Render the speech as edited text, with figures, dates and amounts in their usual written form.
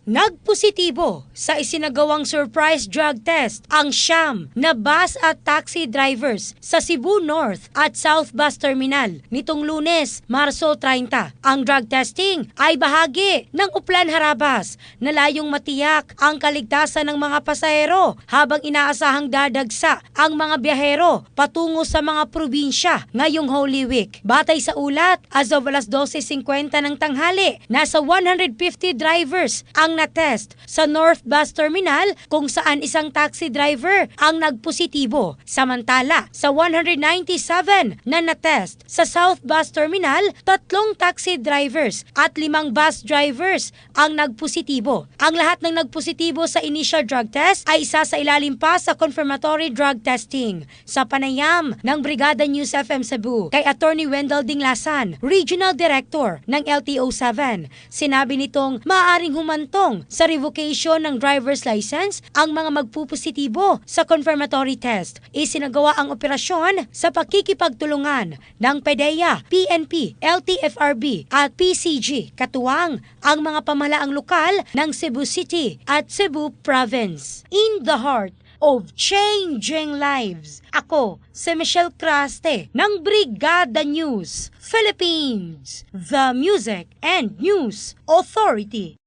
Nagpositibo sa isinagawang surprise drug test ang siyam na bus at taxi drivers sa Cebu North at South Bus Terminal nitong Lunes, Marso 30. Ang drug testing ay bahagi ng Uplan Harabas na layong matiyak ang kaligtasan ng mga pasahero habang inaasahang dadagsa ang mga biyahero patungo sa mga probinsya ngayong Holy Week. Batay sa ulat, as of alas 12:50 ng tanghali, nasa 150 drivers ang na-test sa North Bus Terminal kung saan isang taxi driver ang nagpositibo. Samantala, sa 197 na na-test sa South Bus Terminal, 3 taxi drivers at 5 bus drivers ang nagpositibo. Ang lahat ng nagpositibo sa initial drug test ay isa sa ilalim pa sa confirmatory drug testing. Sa panayam ng Brigada News FM Cebu kay Attorney Wendell Dinglasan, Regional Director ng LTO-7, sinabi nitong maaaring humantong sa revocation ng driver's license ang mga magpupusitibo sa confirmatory test. Isinagawa ang operasyon sa pakikipagtulungan ng PDEA, PNP, LTFRB at PCG, katuwang ang mga pamahalaang lokal ng Cebu City at Cebu Province. In the heart of changing lives, ako si Michelle Craste ng Brigada News Philippines, the Music and News Authority.